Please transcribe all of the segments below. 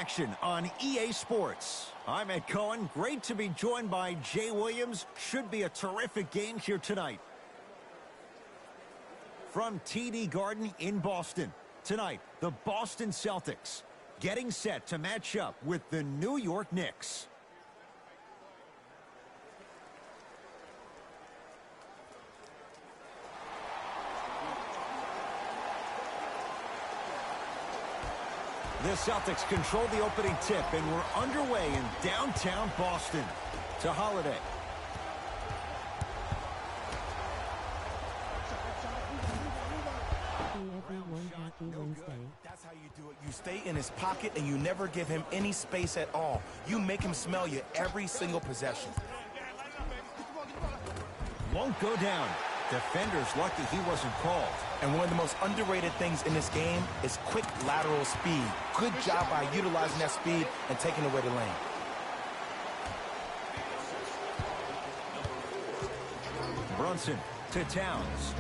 action on EA Sports. I'm Ed Cohen. Great to be joined by Jay Williams. Should be a terrific game here tonight. From TD Garden in Boston, tonight, the Boston Celtics getting set to match up with the New York Knicks. The Celtics control the opening tip, and we're underway in downtown Boston. To Holiday. That's how you do it. You stay in his pocket, and you never give him any space at all. You make him smell you every single possession. Won't go down. Defender's lucky he wasn't called. And one of the most underrated things in this game is quick lateral speed. Good job by utilizing that speed and taking away the lane. Brunson to Towns.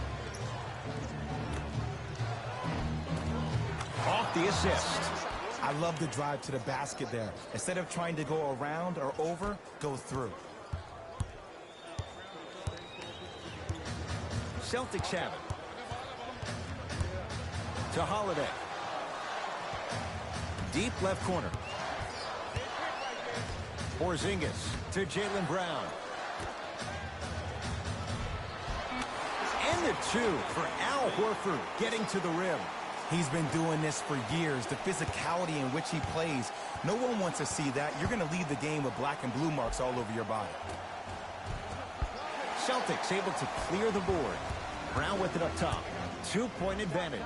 Off the assist. I love the drive to the basket there. Instead of trying to go around or over, go through. Celtics have it. To Holiday. Deep left corner. Porzingis to Jaylen Brown. And the two for Al Horford getting to the rim. He's been doing this for years. The physicality in which he plays. No one wants to see that. You're going to leave the game with black and blue marks all over your body. Celtics able to clear the board. Brown with it up top. 2-point advantage.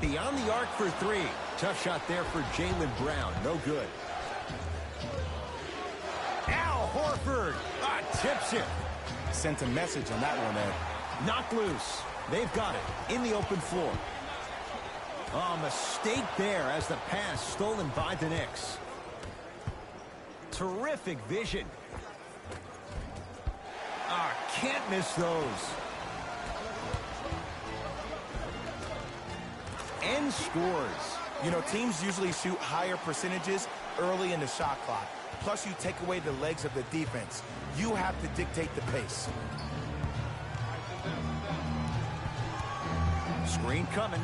Beyond the arc for three. Tough shot there for Jaylen Brown. No good. Al Horford tips it. Sent a message on that one, Ed. Knocked loose. They've got it in the open floor. Oh, mistake there as the pass stolen by the Knicks. Terrific vision. Can't miss those. And scores. You know, teams usually shoot higher percentages early in the shot clock. Plus, you take away the legs of the defense. You have to dictate the pace. Screen coming.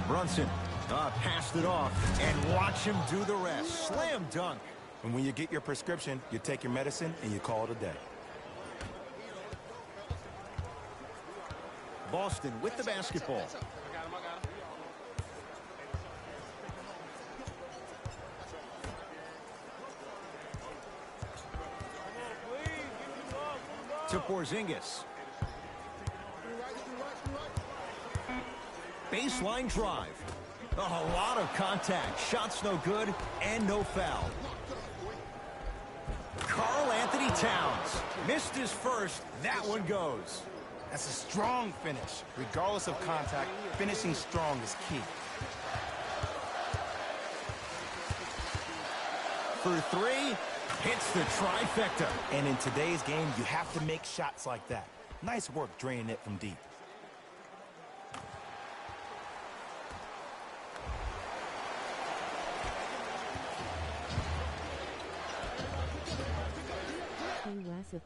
Brunson passed it off. And watch him do the rest. Slam dunk. And when you get your prescription, you take your medicine and you call it a day. Boston with the basketball. To Porzingis. Baseline drive. A lot of contact. Shots no good and no foul. Karl Anthony Towns missed his first. That one goes. That's a strong finish. Regardless of contact, finishing strong is key. For three, hits the trifecta. And in today's game, you have to make shots like that. Nice work draining it from deep.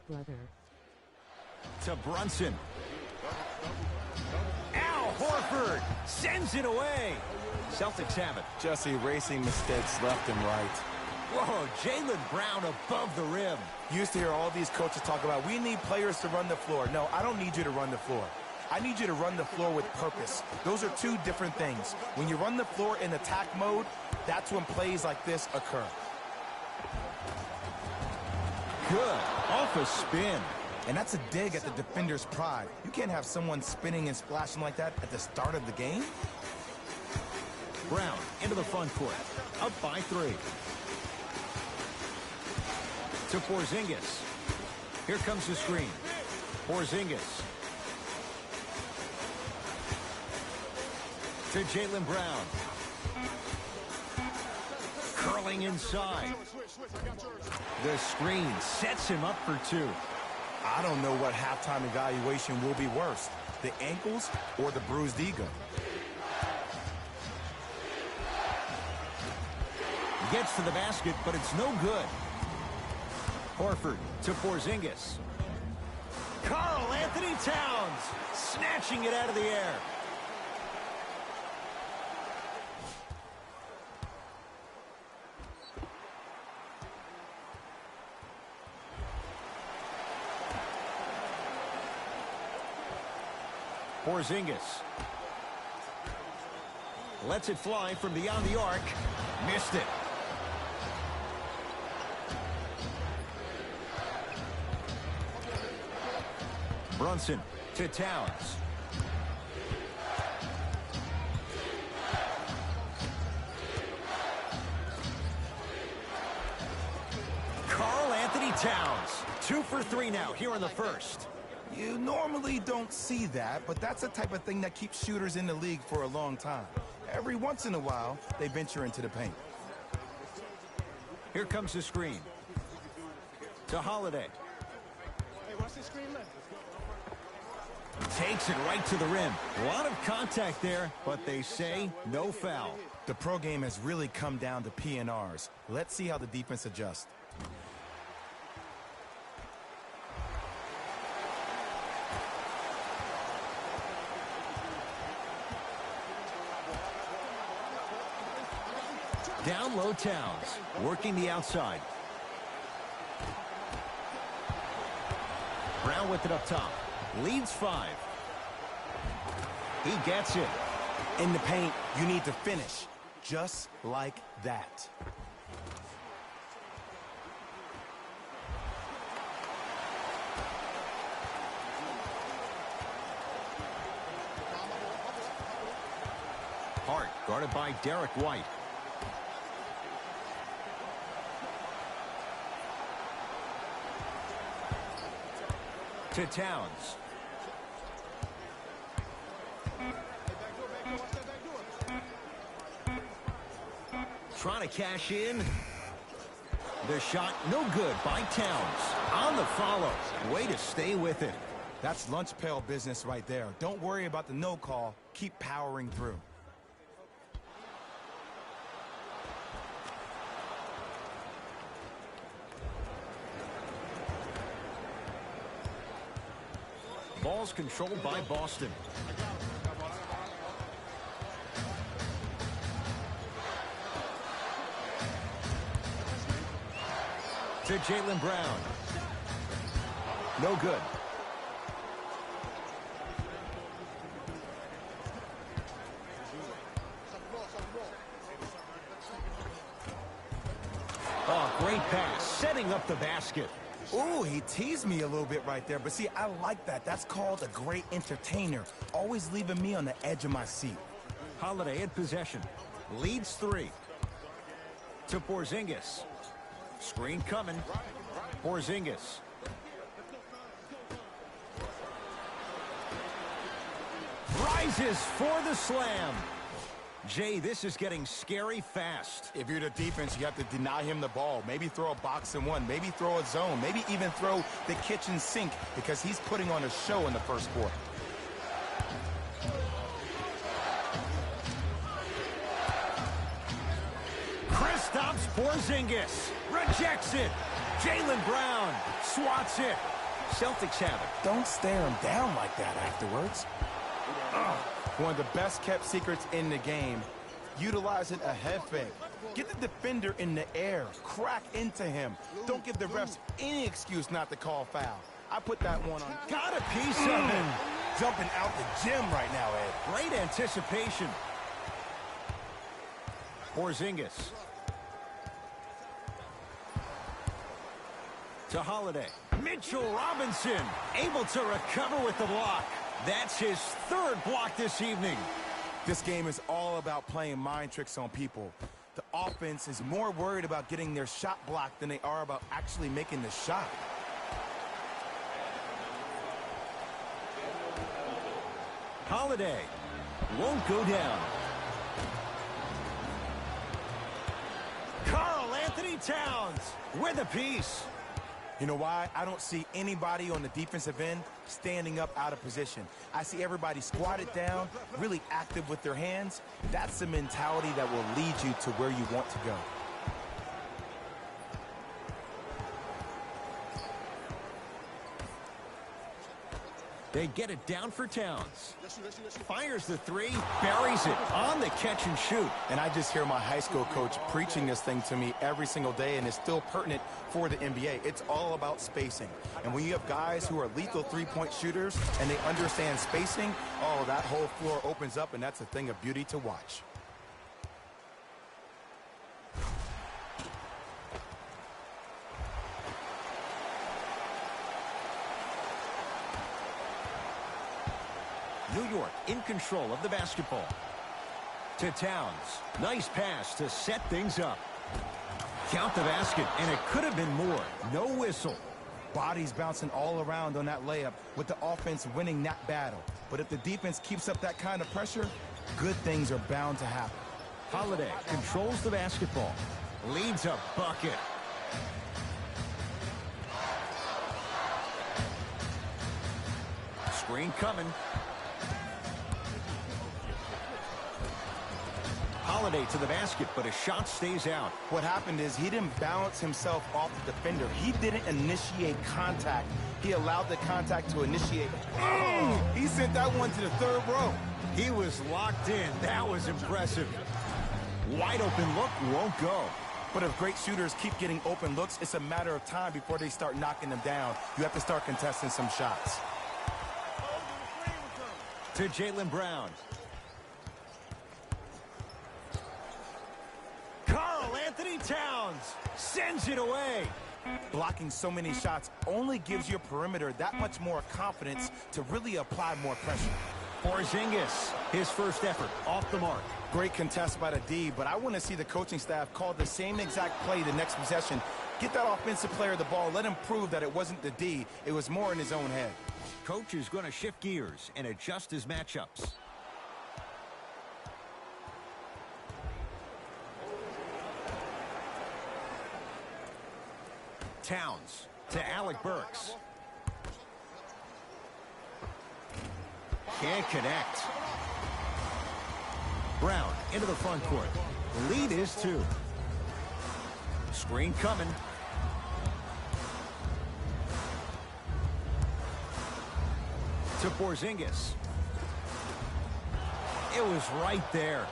Brother. To Brunson. Al Horford sends it away. Celtics have it. Just erasing mistakes left and right. Whoa, Jaylen Brown above the rim. You used to hear all these coaches talk about, we need players to run the floor. No, I don't need you to run the floor. I need you to run the floor with purpose. Those are two different things. When you run the floor in attack mode, that's when plays like this occur. Good. Off a spin. And that's a dig at the defender's pride. You can't have someone spinning and splashing like that at the start of the game. Brown into the front court. Up by three. To Porzingis. Here comes the screen. Porzingis. To Jaylen Brown. Curling inside. The screen sets him up for two. I don't know what halftime evaluation will be worse, the ankles or the bruised ego. Gets to the basket, but it's no good. Horford to Porzingis. Karl Anthony Towns snatching it out of the air. Porzingis lets it fly from beyond the arc. Missed it. Brunson to Towns. Karl Anthony Towns. 2 for 3 now here in the first. You normally don't see that, but that's the type of thing that keeps shooters in the league for a long time. Every once in a while, they venture into the paint. Here comes the screen. To Holiday. Hey, watch the screen left. Takes it right to the rim. A lot of contact there, but they say no foul. The pro game has really come down to PNRs. Let's see how the defense adjusts. Down low Towns, working the outside. Brown with it up top. Leads 5. He gets it. In the paint, you need to finish. Just like that. Hart guarded by Derek White. To Towns. Trying to cash in. The shot no good by Towns. On the follow. Way to stay with it. That's lunch pail business right there. Don't worry about the no call. Keep powering through. Ball's controlled by Boston. To Jaylen Brown. No good. Oh, great pass. Setting up the basket. Ooh, he teased me a little bit right there. But see, I like that. That's called a great entertainer. Always leaving me on the edge of my seat. Holiday in possession. Leads 3. To Porzingis. Screen coming. Porzingis. Rises for the slam. Jay, this is getting scary fast. If you're the defense, you have to deny him the ball. Maybe throw a box and one. Maybe throw a zone. Maybe even throw the kitchen sink because he's putting on a show in the first quarter. Kristaps Porzingis rejects it. Jaylen Brown swats it. Celtics have it. Don't stare him down like that afterwards. One of the best kept secrets in the game. Utilizing a head fake. Get the defender in the air. Crack into him. Don't give the refs any excuse not to call foul. I put that one on. Got a piece of it. Jumping out the gym right now, Ed. Great anticipation. Porzingis. To Holiday. Mitchell Robinson able to recover with the block. That's his 3rd block this evening. This game is all about playing mind tricks on people. The offense is more worried about getting their shot blocked than they are about actually making the shot. Holiday won't go down. Karl Anthony Towns with a piece. You know why? I don't see anybody on the defensive end standing up out of position. I see everybody squatted down, really active with their hands. That's the mentality that will lead you to where you want to go. They get it down for Towns. Fires the three, buries it on the catch and shoot. And I just hear my high school coach preaching this thing to me every single day, and it's still pertinent for the NBA. It's all about spacing. And when you have guys who are lethal three-point shooters and they understand spacing, oh, that whole floor opens up, and that's a thing of beauty to watch. New York in control of the basketball. To Towns. Nice pass to set things up. Count the basket, and it could have been more. No whistle. Bodies bouncing all around on that layup with the offense winning that battle. But if the defense keeps up that kind of pressure, good things are bound to happen. Holiday controls the basketball. Leads a bucket. Screen coming. Holiday to the basket, but his shot stays out. What happened is he didn't balance himself off the defender. He didn't initiate contact. He allowed the contact to initiate. Oh, he sent that one to the third row. He was locked in. That was impressive. Wide open look won't go. But if great shooters keep getting open looks, it's a matter of time before they start knocking them down. You have to start contesting some shots. To Jaylen Brown. Anthony Towns sends it away. Blocking so many shots only gives your perimeter that much more confidence to really apply more pressure. Porzingis, his first effort, off the mark. Great contest by the D, but I want to see the coaching staff call the same exact play the next possession. Get that offensive player the ball. Let him prove that it wasn't the D. It was more in his own head. Coach is going to shift gears and adjust his matchups. Towns to Alec Burks. Can't connect. Brown into the front court. The lead is 2. Screen coming. To Porzingis. It was right there.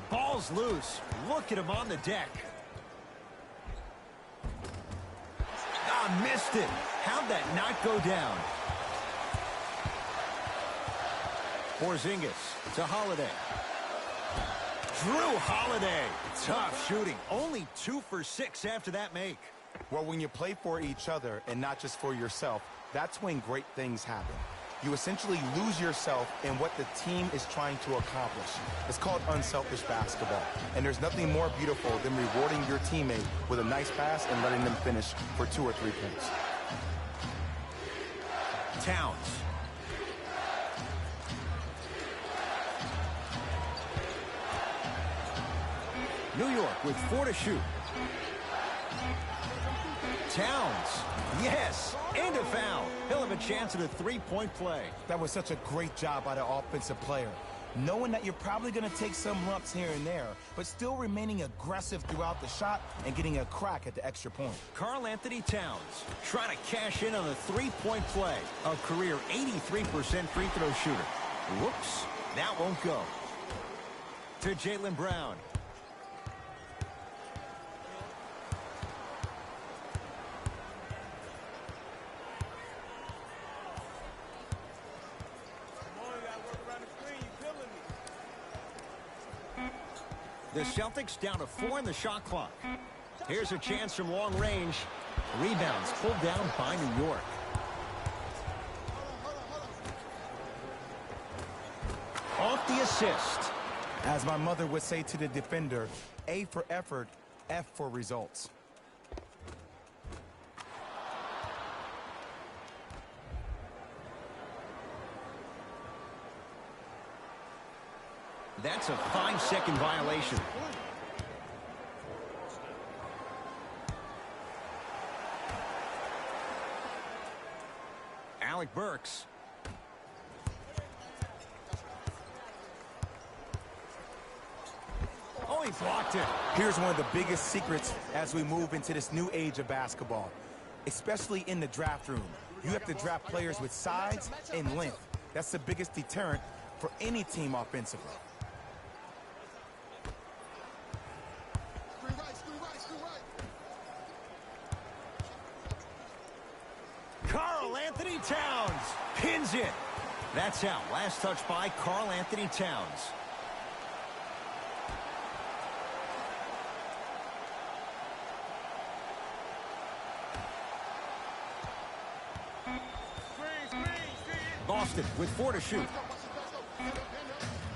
Ball's loose. Look at him on the deck. Missed it. How'd that not go down? Porzingis to Holiday. Drew Holiday. Tough shooting. Only 2 for 6 after that make. Well, when you play for each other and not just for yourself, that's when great things happen. You essentially lose yourself in what the team is trying to accomplish. It's called unselfish basketball. And there's nothing more beautiful than rewarding your teammate with a nice pass and letting them finish for 2 or 3 points. Towns. New York with 4 to shoot. Towns. Yes, and a foul. He'll have a chance at a 3-point play. That was such a great job by the offensive player. Knowing that you're probably going to take some lumps here and there, but still remaining aggressive throughout the shot and getting a crack at the extra point. Karl Anthony Towns trying to cash in on a 3-point play. A career 83% free throw shooter. Whoops, that won't go. To Jaylen Brown. The Celtics down to 4 in the shot clock. Here's a chance from long range. Rebounds pulled down by New York. Off the assist. As my mother would say to the defender, A for effort, F for results. That's a 5-second violation. Alec Burks. Oh, he blocked it. Here's one of the biggest secrets as we move into this new age of basketball, especially in the draft room. You have to draft players with size and length. That's the biggest deterrent for any team offensively. Karl Anthony Towns pins it. That's out. Last touch by Karl Anthony Towns. Boston with 4 to shoot.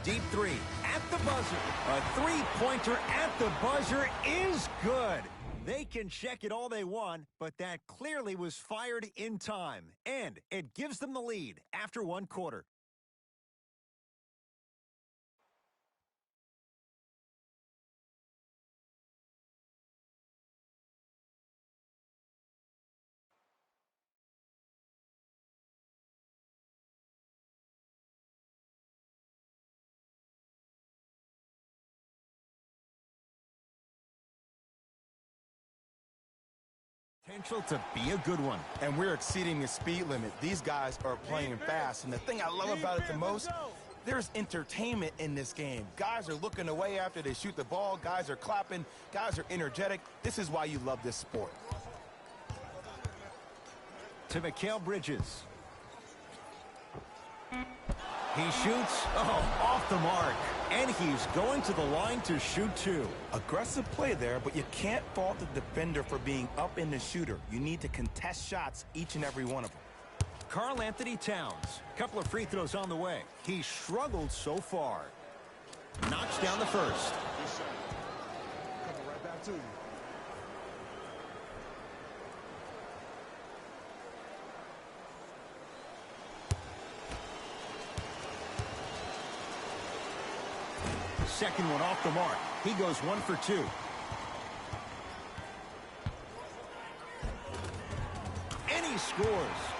Deep three at the buzzer. A three-pointer at the buzzer is good. They can check it all they want, but that clearly was fired in time. And it gives them the lead after 1 quarter. Potential to be a good one. And we're exceeding the speed limit. These guys are playing fast, and the thing I love about it the most, there's entertainment in this game. Guys are looking away after they shoot the ball. Guys are clapping. Guys are energetic. This is why you love this sport. To Mikal Bridges. He shoots, off the mark. And he's going to the line to shoot 2. Aggressive play there, but you can't fault the defender for being up in the shooter. You need to contest shots, each and every one of them. Karl Anthony Towns. Couple of free throws on the way. He struggled so far. Knocks down the first. Coming right back to you. Second one off the mark. He goes 1 for 2. And he scores.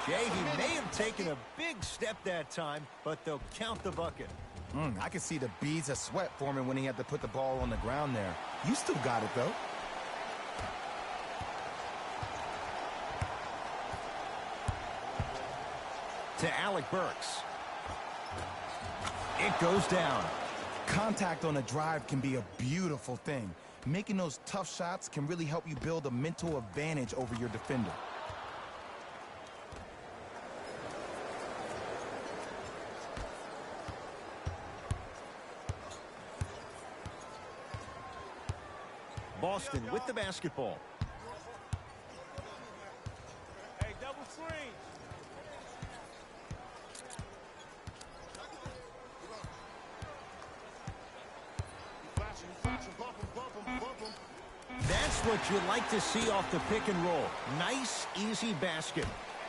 Jay, he may have taken a big step that time, but they'll count the bucket. I could see the beads of sweat forming when he had to put the ball on the ground there. You still got it, though. To Alec Burks. It goes down. Contact on a drive can be a beautiful thing. Making those tough shots can really help you build a mental advantage over your defender. Boston with the basketball. Hey, double screen. That's what you like to see off the pick and roll. Nice, easy basket.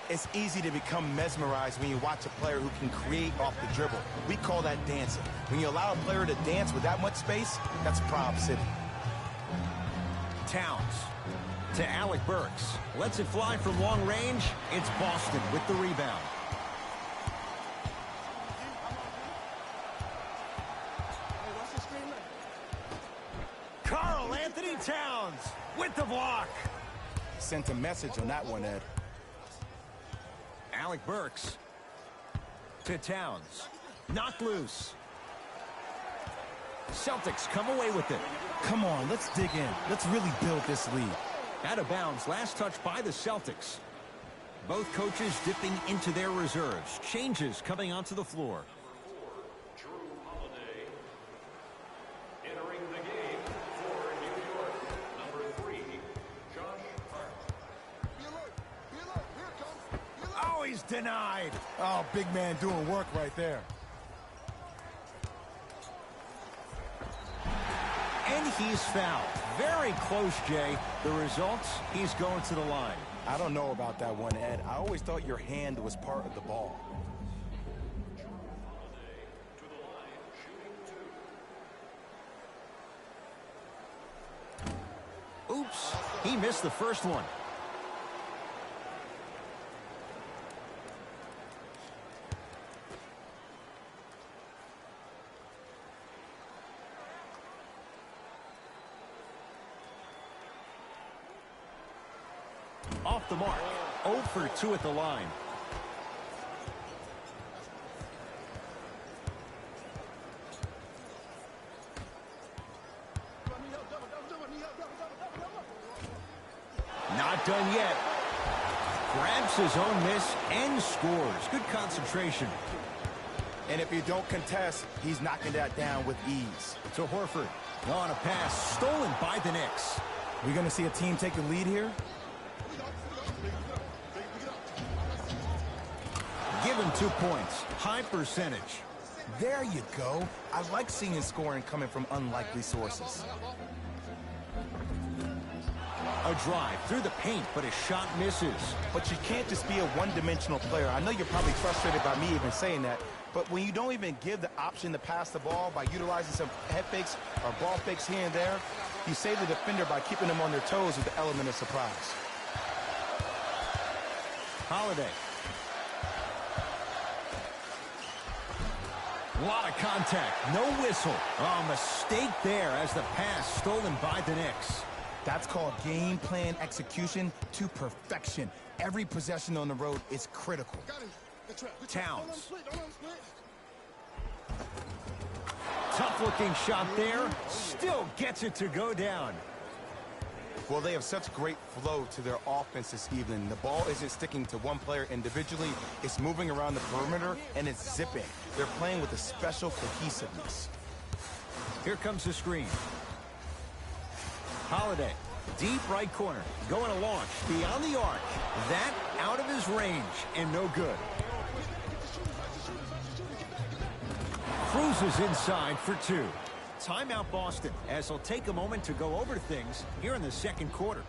It's easy to become mesmerized when you watch a player who can create off the dribble. We call that dancing. When you allow a player to dance with that much space, that's Prob City. Towns to Alec Burks. Lets it fly from long range. It's Boston with the rebound. Hey, what's the screen like? Karl Anthony Towns with the block. Sent a message on that one, Ed. Alec Burks to Towns. Knocked loose. Celtics come away with it. Come on, let's dig in. Let's really build this lead. Out of bounds, last touch by the Celtics. Both coaches dipping into their reserves. Changes coming onto the floor. Entering the game for New York, number 3, Josh Hart. Oh, he's denied. Oh, big man doing work right there. And he's fouled. Very close, Jay. The results, he's going to the line. I don't know about that one, Ed. I always thought your hand was part of the ball. Oops, he missed the first one. Off the mark. 0 for 2 at the line. Not done yet. Grabs his own miss and scores. Good concentration. And if you don't contest, he's knocking that down with ease. To Horford. On a pass stolen by the Knicks. We're going to see a team take the lead here. Give him 2 points. High percentage. There you go. I like seeing scoring coming from unlikely sources. A drive through the paint, but his shot misses. But you can't just be a one-dimensional player. I know you're probably frustrated by me even saying that, but when you don't even give the option to pass the ball by utilizing some head fakes or ball fakes here and there, you save the defender by keeping them on their toes with the element of surprise. Holiday. A lot of contact. No whistle. Oh, mistake there as the pass stolen by the Knicks. That's called game plan execution to perfection. Every possession on the road is critical. Towns. Tough-looking shot there. Still gets it to go down. Well, they have such great flow to their offense this evening. The ball isn't sticking to one player individually. It's moving around the perimeter, and it's zipping. They're playing with a special cohesiveness. Here comes the screen. Holiday, deep right corner, going to launch beyond the arc. That out of his range and no good. Cruises inside for 2. Timeout Boston, as he'll take a moment to go over things here in the second quarter.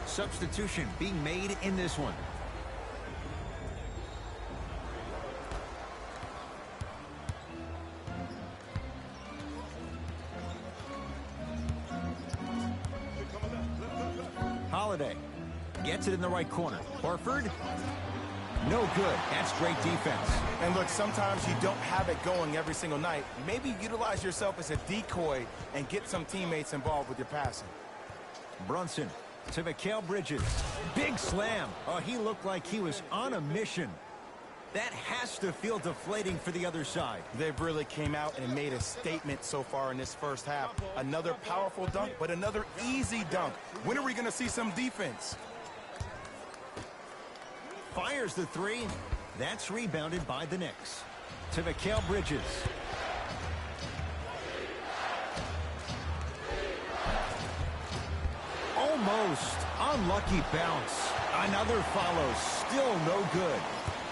Substitution being made in this one. Holiday gets it in the right corner. Horford, no good. That's great defense. And look, sometimes you don't have it going every single night. Maybe utilize yourself as a decoy and get some teammates involved with your passing. Brunson to Mikal Bridges. Big slam. Oh, he looked like he was on a mission. That has to feel deflating for the other side. They've really came out and made a statement so far in this first half. Another powerful dunk, but another easy dunk. When are we going to see some defense? Fires the 3. That's rebounded by the Knicks. To Mikal Bridges. Almost. Unlucky bounce. Another follow. Still no good.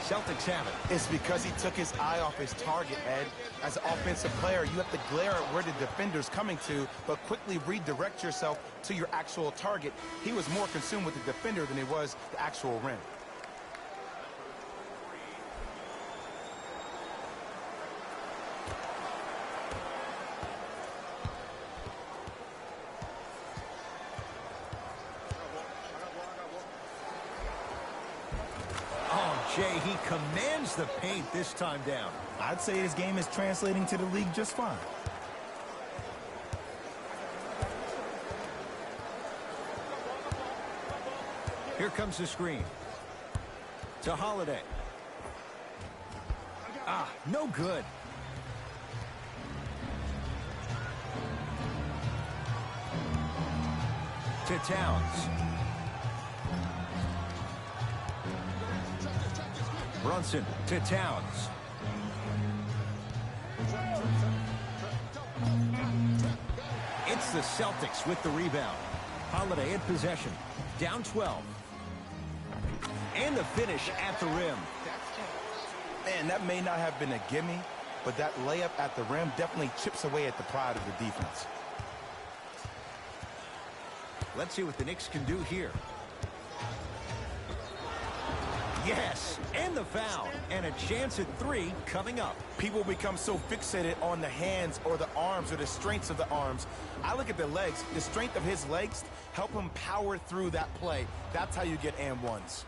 Celtics have it. It's because he took his eye off his target, Ed. As an offensive player, you have to glare at where the defender's coming to, but quickly redirect yourself to your actual target. He was more consumed with the defender than he was the actual rim. Jay, he commands the paint this time down. I'd say his game is translating to the league just fine. Here comes the screen. To Holiday. No good. To Towns. Brunson to Towns. It's It's the Celtics with the rebound. Holiday in possession. Down 12. And the finish at the rim. Man, that may not have been a gimme, but that layup at the rim definitely chips away at the pride of the defense. Let's see what the Knicks can do here. Yes, and the foul, and a chance at 3 coming up. People become so fixated on the hands or the arms or the strengths of the arms. I look at the legs. The strength of his legs help him power through that play. That's how you get and ones.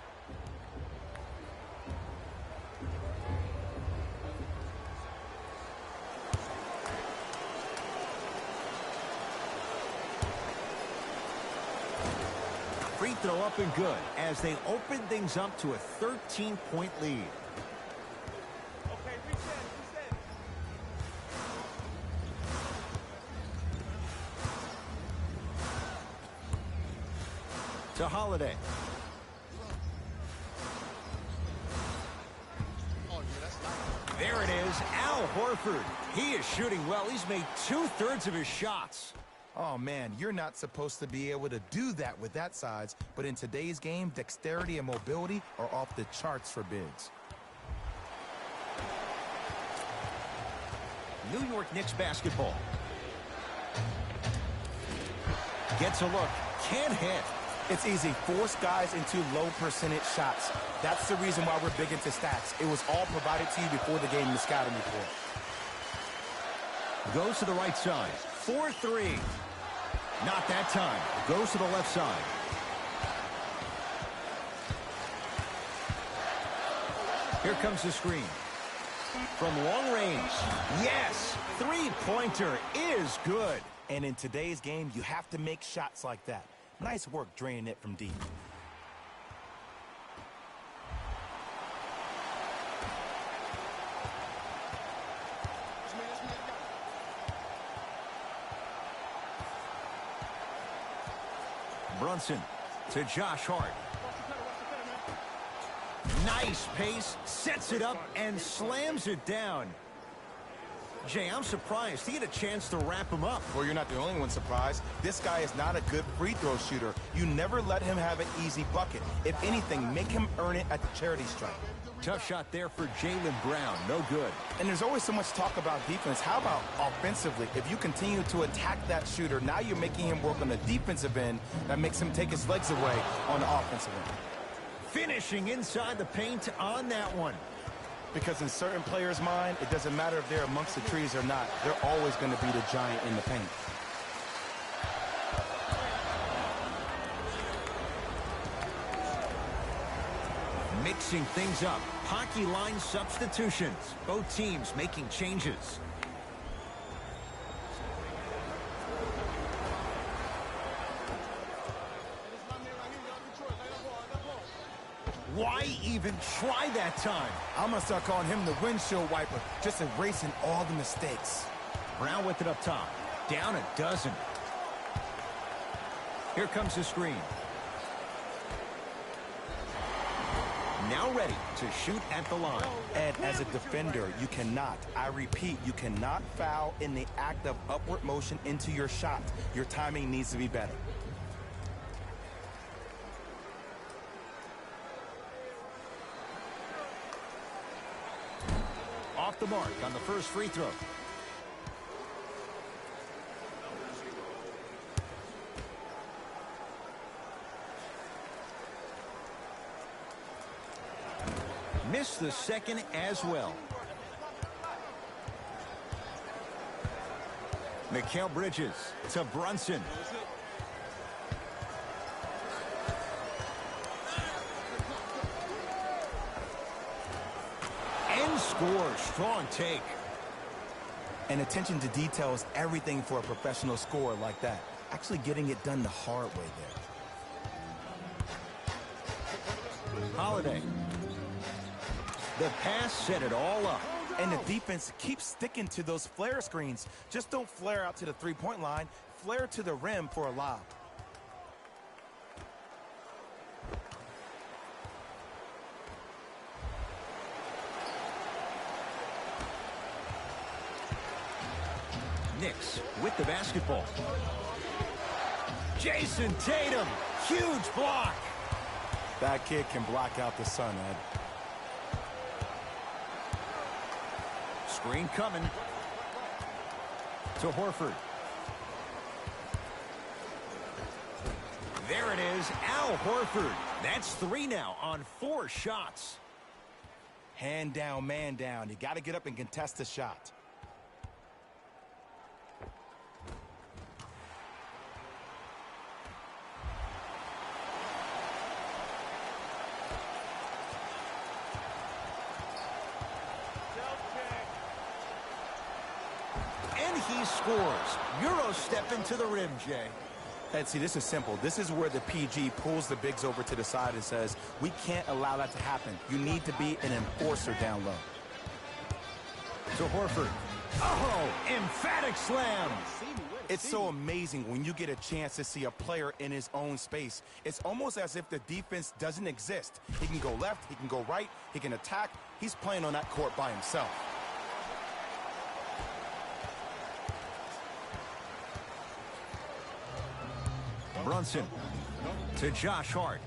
Free throw up and good as they open things up to a 13-point lead. Okay, reset. To Holiday. There it is, Al Horford. He is shooting well. He's made 2/3 of his shots. Oh, man, you're not supposed to be able to do that with that size, but in today's game, dexterity and mobility are off the charts for bigs. New York Knicks basketball. Gets a look, can't hit. It's easy. Force guys into low percentage shots. That's the reason why we're big into stats. It was all provided to you before the game in the scouting report. Goes to the right side. 4-3. Not that time. Goes to the left side. Here comes the screen. From long range. Yes! Three-pointer is good. And in today's game, you have to make shots like that. Nice work draining it from deep. Brunson to Josh Hart. Nice pace, sets it up, and slams it down. Jay, I'm surprised. He had a chance to wrap him up. Well, you're not the only one surprised. This guy is not a good free throw shooter. You never let him have an easy bucket. If anything, make him earn it at the charity stripe. Tough shot there for Jaylen Brown. No good. And there's always so much talk about defense. How about offensively? If you continue to attack that shooter, now you're making him work on the defensive end. That makes him take his legs away on the offensive end. Finishing inside the paint on that one. Because in certain players' mind, it doesn't matter if they're amongst the trees or not. They're always going to be the giant in the paint. Mixing things up. Hockey line substitutions. Both teams making changes. Why even try that time? I'm going to start calling him the windshield wiper, just erasing all the mistakes. Brown with it up top. Down a dozen. Here comes the screen. Now ready to shoot at the line. Ed, as a defender, you cannot, I repeat, you cannot foul in the act of upward motion into your shot. Your timing needs to be better. Off the mark on the first free throw. Missed the second as well. Mikal Bridges to Brunson. And scores. Strong take. And attention to detail is everything for a professional scorer like that. Actually getting it done the hard way there. Holiday. The pass set it all up. And the defense keeps sticking to those flare screens. Just don't flare out to the three-point line. Flare to the rim for a lob. Knicks with the basketball. Jason Tatum, huge block. That kid can block out the sun, Ed. Screen coming to Horford. There it is, Al Horford. That's 3 now on 4 shots. Hand down, man down. You got to get up and contest the shot. And he scores. Euro step into the rim, Jay. Ed, see, this is simple. This is where the PG pulls the bigs over to the side and says, we can't allow that to happen. You need to be an enforcer down low. To Horford. Oh, emphatic slam. It's so amazing when you get a chance to see a player in his own space. It's almost as if the defense doesn't exist. He can go left, he can go right, he can attack. He's playing on that court by himself. Brunson to Josh Hart.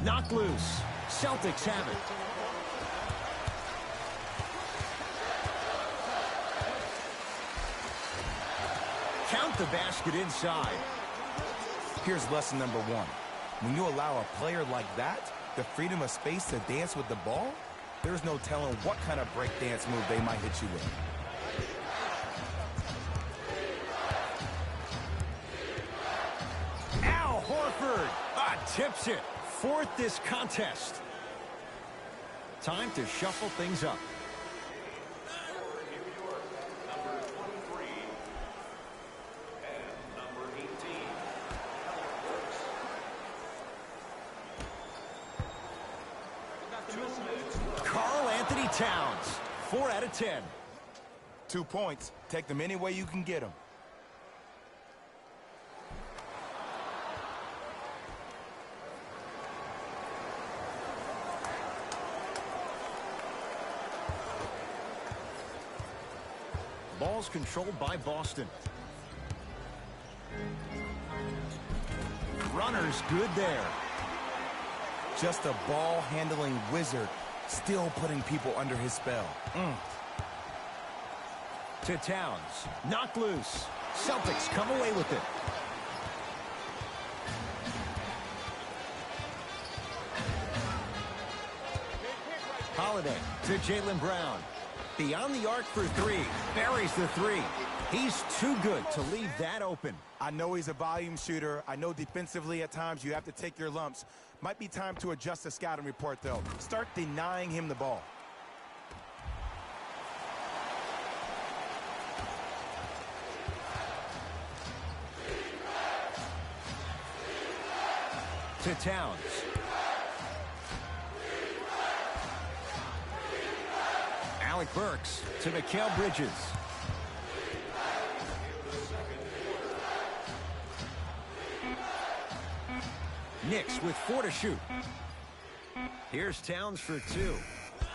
Knocked loose. Celtics have it. Count the basket inside. Here's lesson number 1. When you allow a player like that the freedom of space to dance with the ball, there's no telling what kind of break dance move they might hit you with. Al Horford tips it. 4th this contest. Time to shuffle things up. Karl Anthony Towns, 4 out of 10. 2 points. Take them any way you can get them. Ball's controlled by Boston. Runner's good there. Just a ball-handling wizard, still putting people under his spell. To Towns. Knocked loose. Celtics come away with it. Holiday to Jaylen Brown. Beyond the arc for 3. Buries the 3. He's too good to leave that open. I know he's a volume shooter. I know defensively at times you have to take your lumps. Might be time to adjust the scouting report, though. Start denying him the ball. To Towns. Alec Burks to Mikal Bridges. Knicks with 4 to shoot. Here's Towns for 2.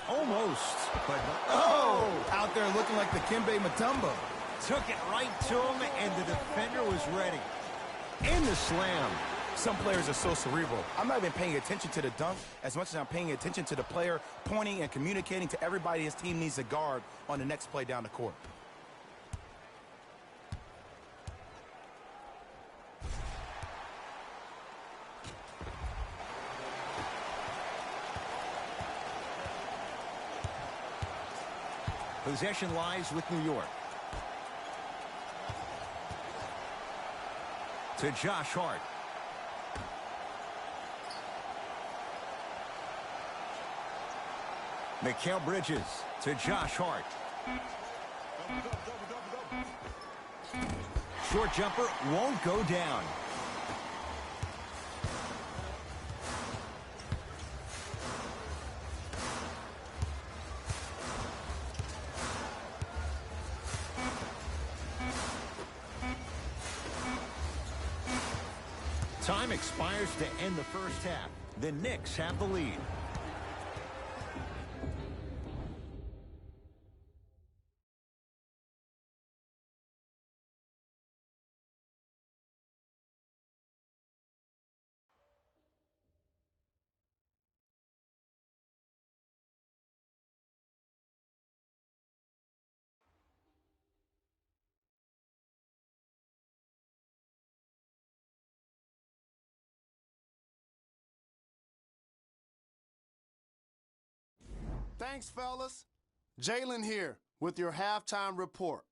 Almost, but Out there looking like the Kimbe Mutombo. took it right to him, and the defender was ready. And the slam. Some players are so cerebral. I'm not even paying attention to the dunk as much as I'm paying attention to the player pointing and communicating to everybody his team needs to guard on the next play down the court. Possession lies with New York. To Josh Hart. Mikal Bridges to Josh Hart. Short jumper won't go down. Time expires to end the first half. The Knicks have the lead. Thanks, fellas. Jalen here with your halftime report.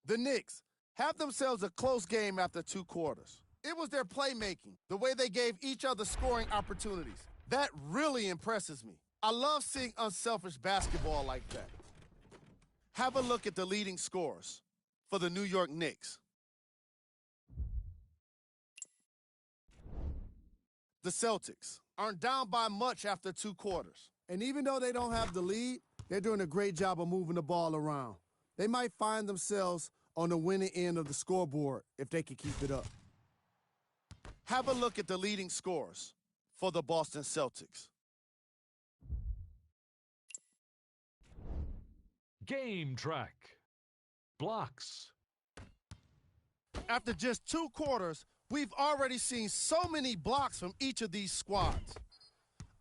The Knicks have themselves a close game after 2 quarters. It was their playmaking, the way they gave each other scoring opportunities. That really impresses me. I love seeing unselfish basketball like that. Have a look at the leading scorers for the New York Knicks. The Celtics aren't down by much after 2 quarters. And even though they don't have the lead, they're doing a great job of moving the ball around. They might find themselves on the winning end of the scoreboard if they can keep it up. Have a look at the leading scorers for the Boston Celtics. Game track. Blocks. After just 2 quarters, we've already seen so many blocks from each of these squads.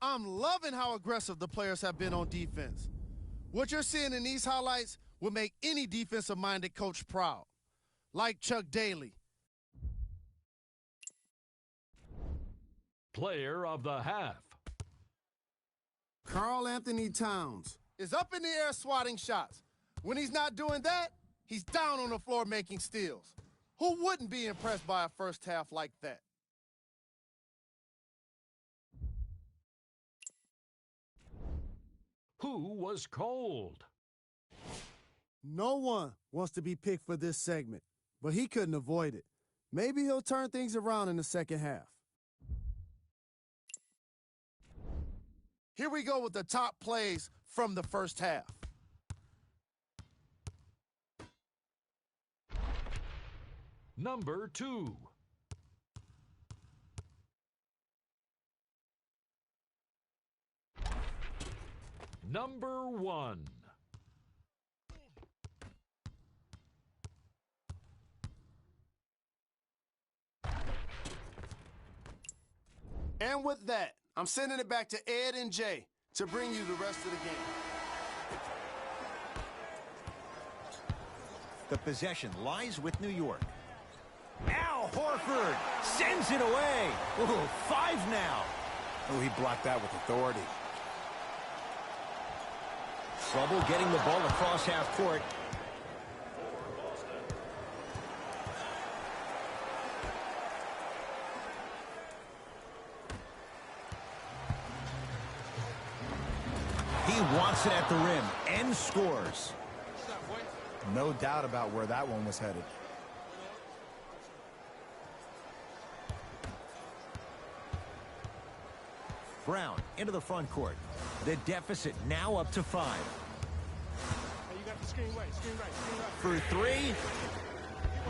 I'm loving how aggressive the players have been on defense. What you're seeing in these highlights will make any defensive-minded coach proud, like Chuck Daly. Player of the half. Karl Anthony Towns is up in the air swatting shots. When he's not doing that, he's down on the floor making steals. Who wouldn't be impressed by a first half like that? Who was cold? No one wants to be picked for this segment, but he couldn't avoid it. Maybe he'll turn things around in the second half. Here we go with the top plays from the first half. Number 2. Number 1. And with that, I'm sending it back to Ed and Jay to bring you the rest of the game. The possession lies with New York. Al Horford sends it away. Ooh, 5 now. Oh, he blocked that with authority. Trouble getting the ball across half court. He wants it at the rim and scores. No doubt about where that one was headed. Brown into the front court. The deficit now up to 5. Hey, you got the screen right. For 3.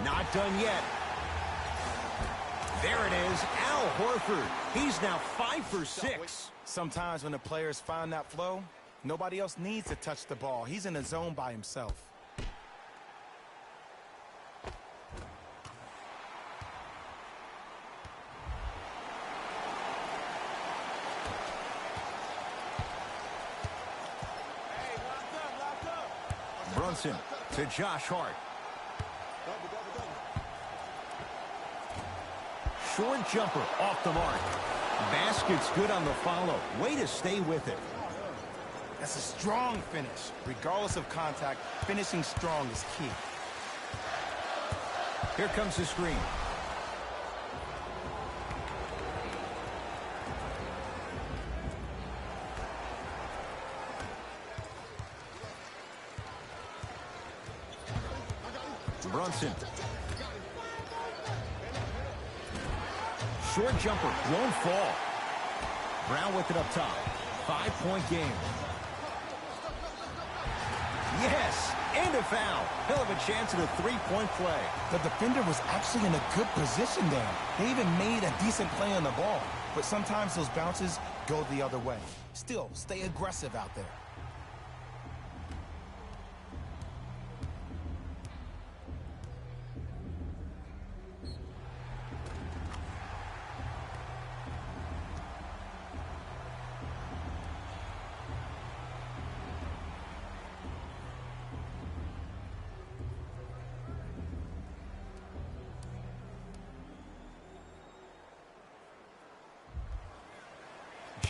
Not done yet. There it is, Al Horford. He's now 5 for 6. Sometimes when the players find that flow, nobody else needs to touch the ball. He's in the zone by himself. Brunson to Josh Hart. Short jumper off the mark. Basket's good on the follow. Way to stay with it. That's a strong finish. Regardless of contact, finishing strong is key. Here comes the screen. Brunson. Short jumper, won't fall. Brown with it up top. 5-point game. Yes, and a foul. He'll have a chance at a 3-point play. The defender was actually in a good position there. They even made a decent play on the ball. But sometimes those bounces go the other way. Still, stay aggressive out there.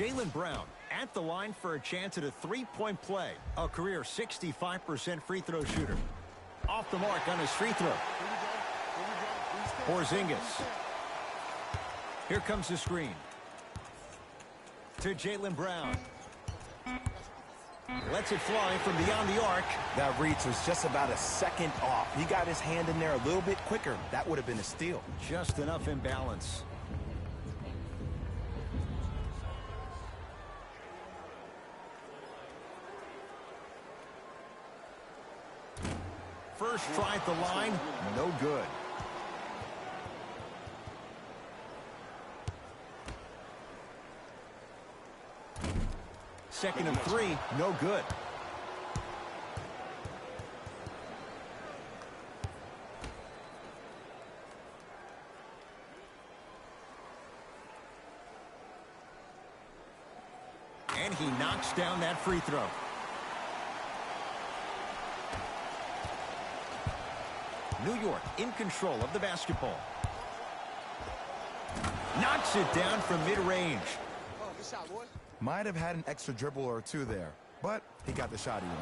Jaylen Brown at the line for a chance at a three-point play. A career 65% free throw shooter. Off the mark on his free throw. Porzingis. Here comes the screen. To Jaylen Brown. Lets it fly from beyond the arc. That reach was just about a second off. He got his hand in there a little bit quicker. That would have been a steal. Just enough imbalance. First try at the line, no good. Second and 3, no good. And he knocks down that free throw. New York in control of the basketball. Knocks it down from mid-range. Oh, good shot, boy. Might have had an extra dribble or two there, but he got the shot even.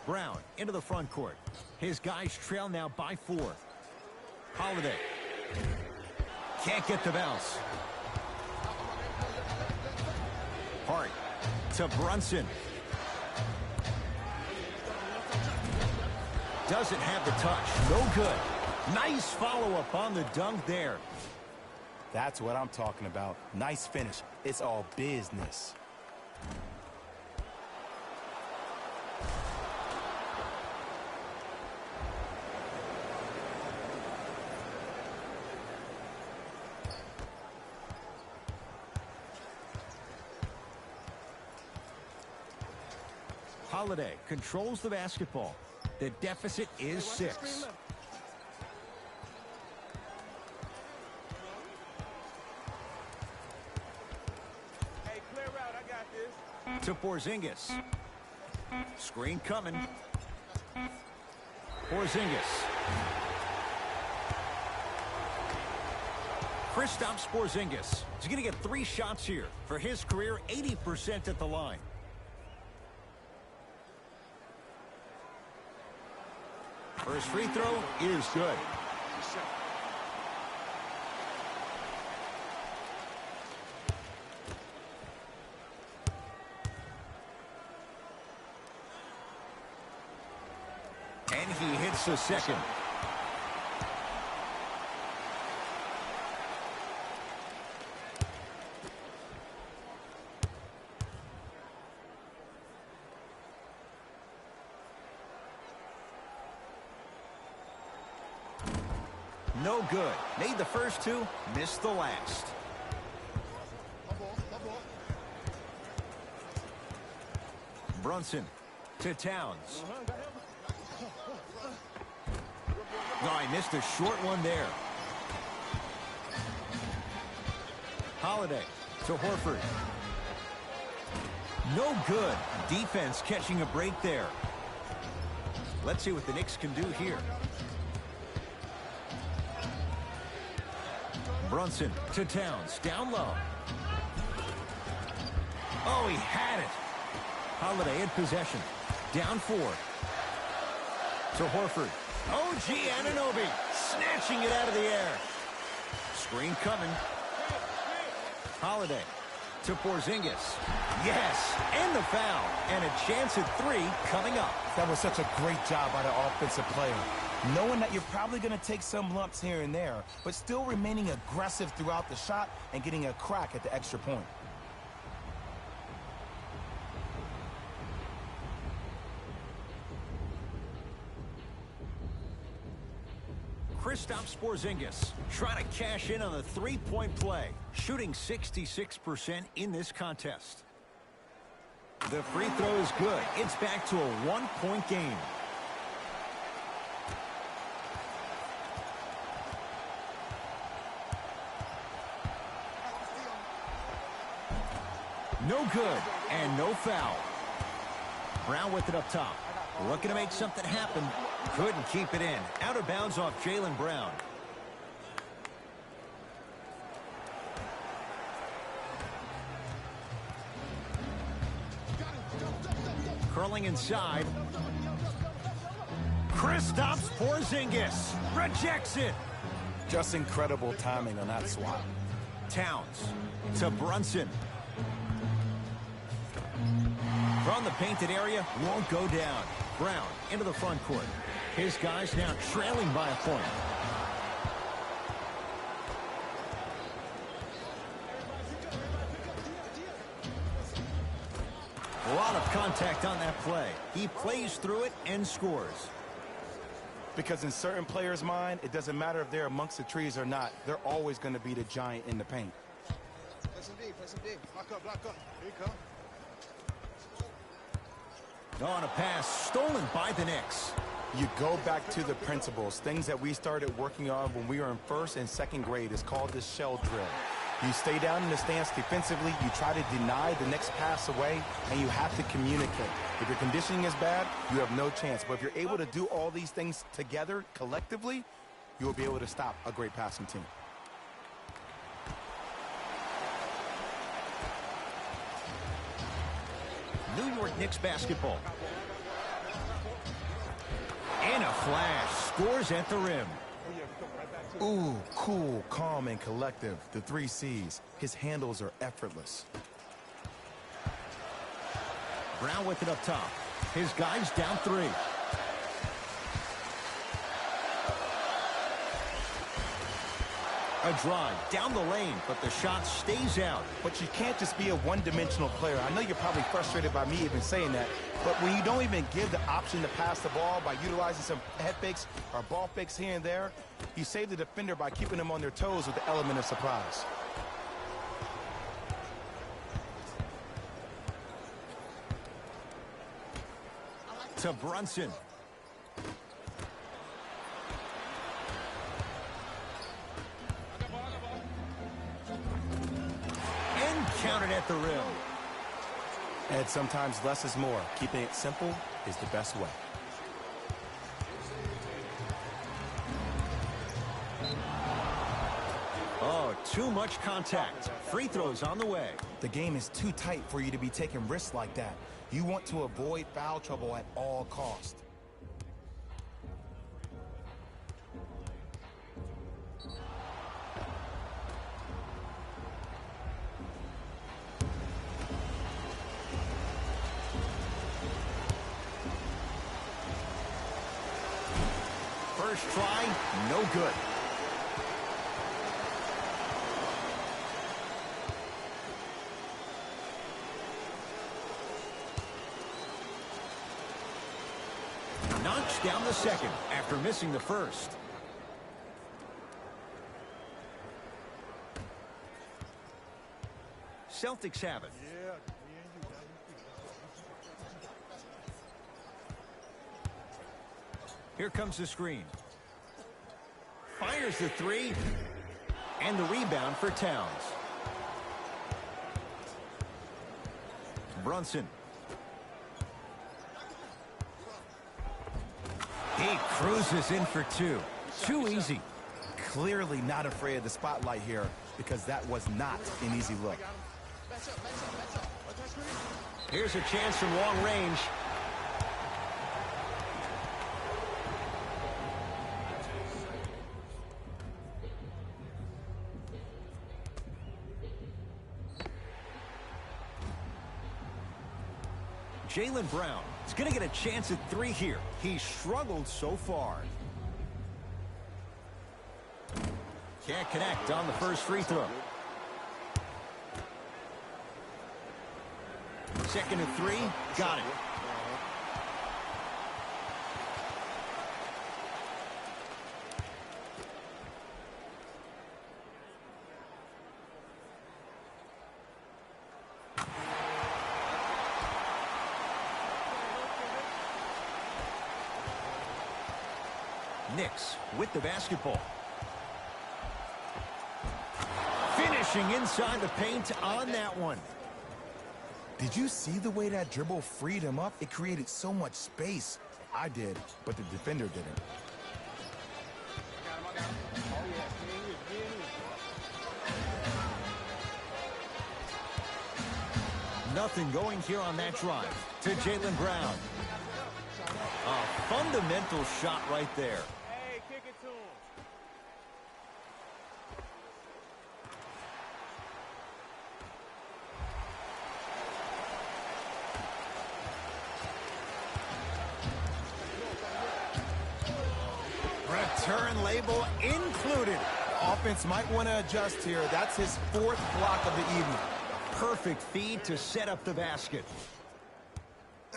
Brown into the front court. His guys trail now by 4. Holiday. Can't get the bounce. Hart to Brunson. Doesn't have the touch. No good. Nice follow-up on the dunk there. That's what I'm talking about. Nice finish. It's all business. Holiday controls the basketball. The deficit is 6. Hey, clear out. I got this. To Porzingis. Screen coming. Porzingis. Kristaps Porzingis. He's going to get 3 shots here. For his career, 80% at the line. First free throw is good. And he hits the second. No good. Made the first 2, missed the last. Brunson to Towns. Oh, I missed a short one there. Holiday to Horford. No good. Defense catching a break there. Let's see what the Knicks can do here. Brunson to Towns, down low. Oh, he had it. Holiday in possession. Down 4. To Horford. OG Anunoby snatching it out of the air. Screen coming. Holiday to Porzingis. Yes, and the foul. And a chance at 3 coming up. That was such a great job by the offensive player. Knowing that you're probably going to take some lumps here and there, but still remaining aggressive throughout the shot and getting a crack at the extra point. Kristaps Porzingis trying to cash in on the three-point play, shooting 66% in this contest. The free throw is good. It's back to a one-point game. No good, and no foul. Brown with it up top. Looking to make something happen. Couldn't keep it in. Out of bounds off Jaylen Brown. Curling inside. Kristaps Porzingis rejects it. Just incredible timing on that swat. Towns to Brunson. From the painted area, won't go down. Brown into the front court. His guys now trailing by a point. A lot of contact on that play. He plays through it and scores. Because in certain players' mind, it doesn't matter if they're amongst the trees or not. They're always going to be the giant in the paint. Play some D, play some D. Block up, block up. Here you come. On a pass stolen by the Knicks. You go back to the principles, things that we started working on when we were in first and second grade. It's called the shell drill. You stay down in the stance defensively, you try to deny the next pass away, and you have to communicate. If your conditioning is bad, you have no chance. But if you're able to do all these things together, collectively, you will be able to stop a great passing team. New York Knicks basketball. And a flash. Scores at the rim. Ooh, cool, calm, and collective. The 3 C's. His handles are effortless. Brown with it up top. His guys down 3. A drive down the lane, but the shot stays out. But you can't just be a one-dimensional player. I know you're probably frustrated by me even saying that, but when you don't even give the option to pass the ball by utilizing some head fakes or ball fakes here and there, you save the defender by keeping them on their toes with the element of surprise. To Brunson. And counted at the rim. And sometimes less is more. Keeping it simple is the best way. Oh, too much contact. Free throws on the way. The game is too tight for you to be taking risks like that. You want to avoid foul trouble at all costs. First try, no good. Knocks down the second after missing the first. Celtics have it. Here comes the screen. Fires the 3. And the rebound for Towns. Brunson. He cruises in for 2. Too easy. Clearly not afraid of the spotlight here because that was not an easy look. Here's a chance from long range. Jaylen Brown is going to get a chance at 3 here. He's struggled so far. Can't connect on the first free throw. Second and 3, got it. Knicks with the basketball. Finishing inside the paint on that one. Did you see the way that dribble freed him up? It created so much space. I did, but the defender didn't. Nothing going here on that drive to Jaylen Brown. A fundamental shot right there. Hey, kick it to him. Return label included. Offense might want to adjust here. That's his 4th block of the evening. Perfect feed to set up the basket.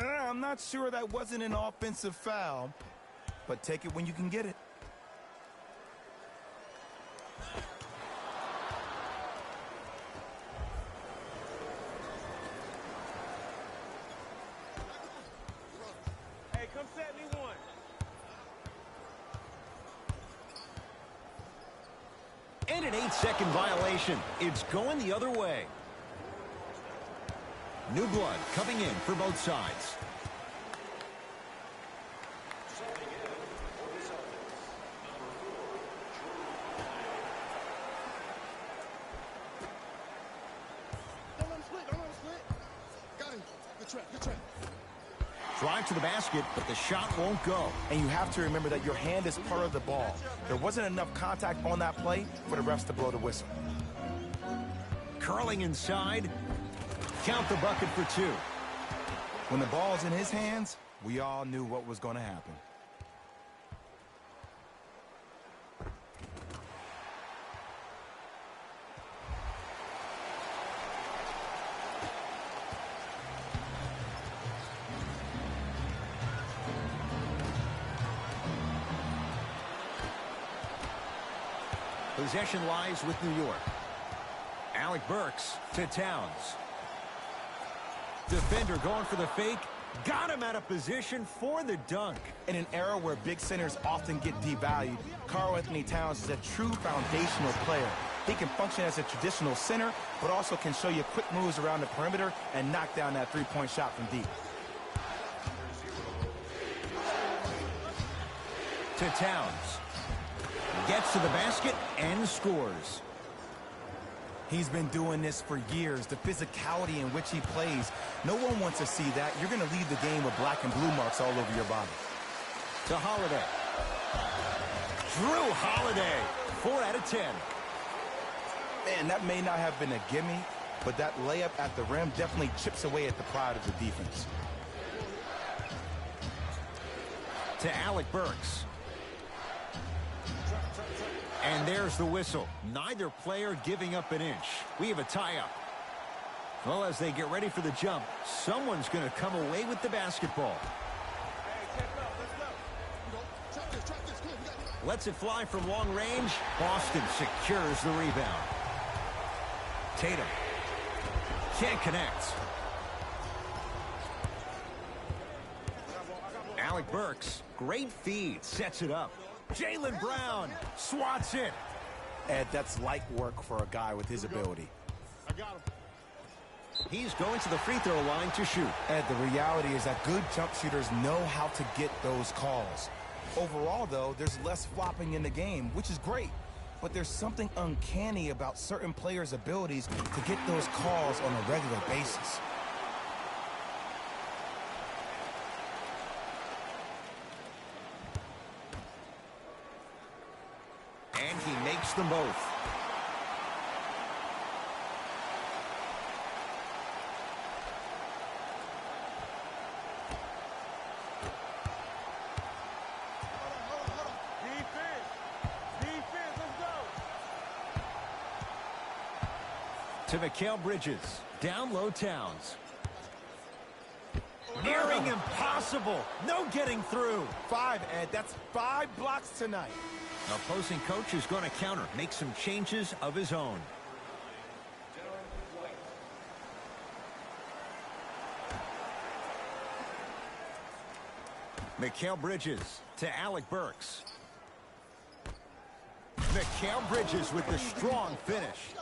I'm not sure that wasn't an offensive foul, but take it when you can get it. Hey, come set me one. And an 8-second violation. It's going the other way. New blood coming in for both sides. Subbing in for the Celtics, number 4, Don't let him split. Don't let him split. Got him. Good trap. Good trap. Drive to the basket, but the shot won't go. And you have to remember that your hand is part of the ball. There wasn't enough contact on that play for the refs to blow the whistle. Curling inside. Count the bucket for 2. When the ball's in his hands, we all knew what was going to happen. Possession lies with New York. Alec Burks to Towns. Defender going for the fake. Got him out of position for the dunk. In an era where big centers often get devalued, Karl-Anthony Towns is a true foundational player. He can function as a traditional center, but also can show you quick moves around the perimeter and knock down that three-point shot from deep. To Towns. Gets to the basket and scores. He's been doing this for years. The physicality in which he plays, no one wants to see that. You're going to leave the game with black and blue marks all over your body. To Holiday. Drew Holiday. 4 out of 10. Man, that may not have been a gimme, but that layup at the rim definitely chips away at the pride of the defense. To Alec Burks. And there's the whistle. Neither player giving up an inch. We have a tie-up. Well, as they get ready for the jump, someone's going to come away with the basketball. Hey, check up. Let's go. Trap this. Trap this. Come on. We got it. Lets it fly from long range. Boston secures the rebound. Tatum. Can't connect. Alec Burks. Great feed. Sets it up. Jaylen Brown swats it. Ed, that's light work for a guy with his ability. I got him. He's going to the free throw line to shoot. Ed, the reality is that good jump shooters know how to get those calls. Overall, though, there's less flopping in the game, which is great. But there's something uncanny about certain players' abilities to get those calls on a regular basis. And he makes them both. Defense, let's go. To Mikal Bridges. Down low Towns. Nearing impossible. No getting through. 5, Ed. That's 5 blocks tonight. Opposing coach is going to counter. Make some changes of his own. Mikal Bridges to Alec Burks. Mikal Bridges with the strong finish.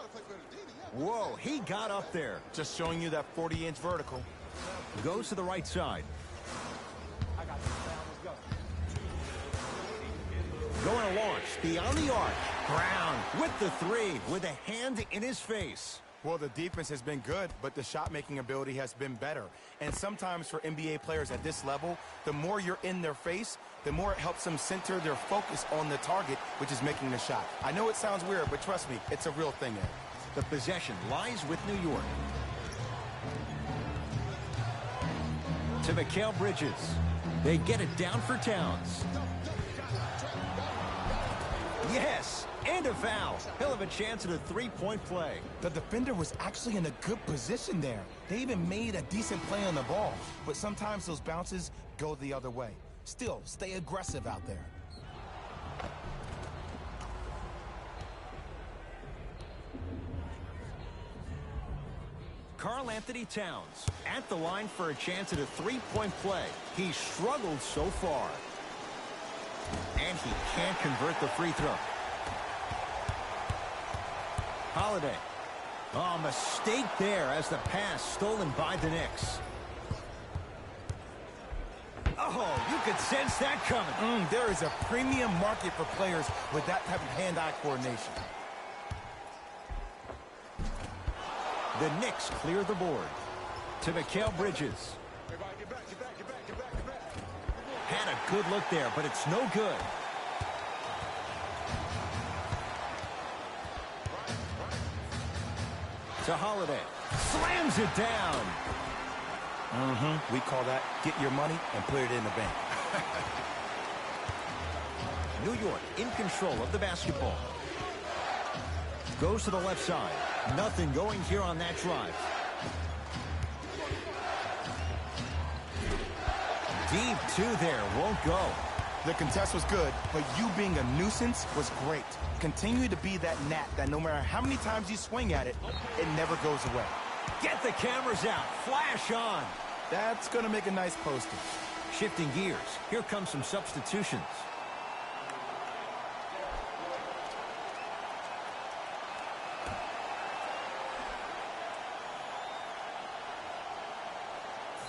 Whoa, he got up there. Just showing you that 40-inch vertical. Goes to the right side. Going to launch beyond the arc. Brown with the three with a hand in his face. Well, the defense has been good, but the shot-making ability has been better. And sometimes for NBA players at this level, the more you're in their face, the more it helps them center their focus on the target, which is making the shot. I know it sounds weird, but trust me, it's a real thing there. The possession lies with New York. To Mikal Bridges. They get it down for Towns. Yes, and a foul. He'll have a chance at a three-point play. The defender was actually in a good position there. They even made a decent play on the ball, but sometimes those bounces go the other way. Still, stay aggressive out there. Karl Anthony Towns at the line for a chance at a three-point play. He struggled so far. And he can't convert the free throw. Holiday. Oh, mistake there as the pass stolen by the Knicks. Oh, you could sense that coming. There is a premium market for players with that type of hand-eye coordination. The Knicks clear the board. To Mikal Bridges. Had a good look there, but it's no good. To Holiday. Slams it down. We call that get your money and put it in the bank. New York in control of the basketball. Goes to the left side. Nothing going here on that drive. Deep two there. Won't go. The contest was good, but you being a nuisance was great. Continue to be that gnat that no matter how many times you swing at it, it never goes away. Get the cameras out. Flash on. That's going to make a nice poster. Shifting gears. Here come some substitutions.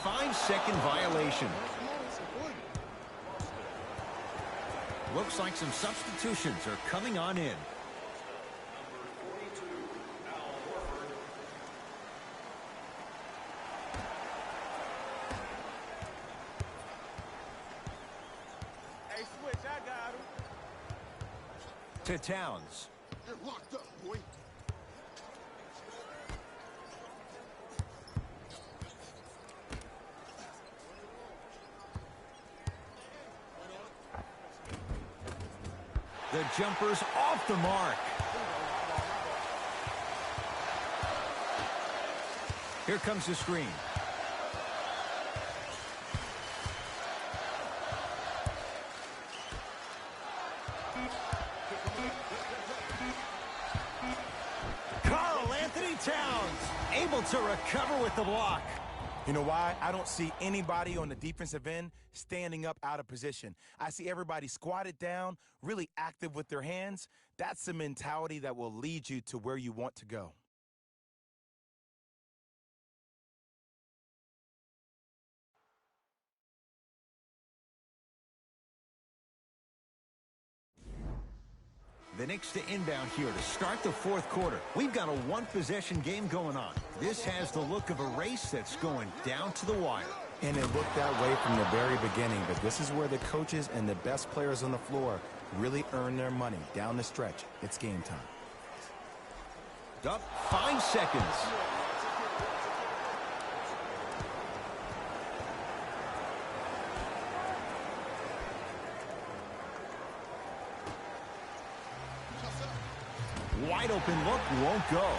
Five-second violation. Looks like some substitutions are coming on in. Hey, Switch, I got him. To Towns. You're locked up, boy. The jumper's off the mark. Here comes the screen. Karl Anthony Towns able to recover with the block. You know why? I don't see anybody on the defensive end standing up out of position. I see everybody squatted down, really active with their hands. That's the mentality that will lead you to where you want to go. The Knicks to inbound here to start the fourth quarter. We've got a one-possession game going on. This has the look of a race that's going down to the wire. And it looked that way from the very beginning, but this is where the coaches and the best players on the floor really earn their money. Down the stretch, it's game time. Up 5 seconds. Wide open look, won't go.